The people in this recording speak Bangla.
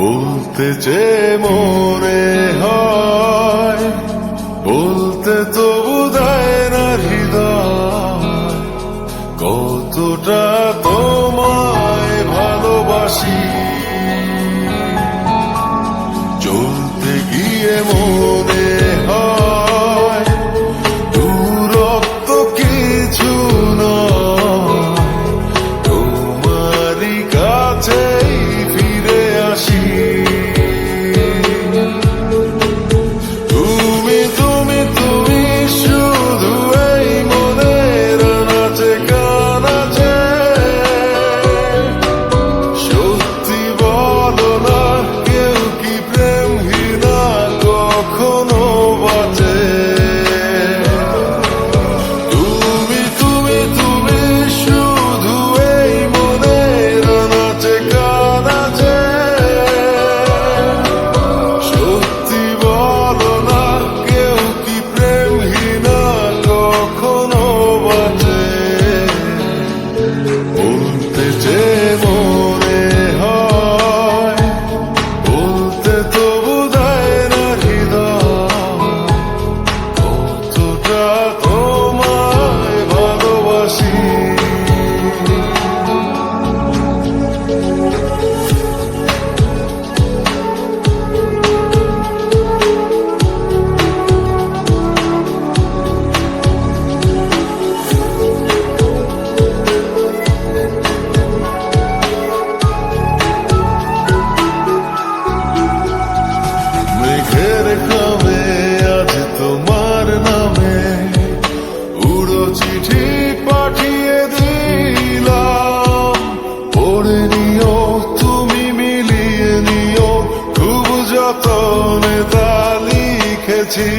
বলতে যে মনে হয়, বলতে তো বোধহয় না হৃদয়, কতটা তোমায় ভালোবাসি। চলতে গিয়ে মনে হয় দূরত্ব কিছু নয়, তোমারই কাছেই ফিরে আসি। তুমি তুমি তুমি শুধু এই মনের নাচে কানাচে, সত্যি বলো না কেউ কি প্রেমহীনা কখনো বাঁচে? তুমি তুমি তুমি শুধু এই মনের নাচে কানাচে, সত্যি বলো না কেউ কি প্রেমহীনা কখনো বাঁচে? বলতে যে মনে হয়, বলতে তো বোধহয় না হৃদয়, কতটা তোমায় ভালোবাসি। মেঘের খামে আজ তোমার নামে উড়ো চিঠি পাঠিয়ে দিলাম, পড়ে নিও তুমি মিলিয়ে নিও, খুব যতনে তা লিখেছি।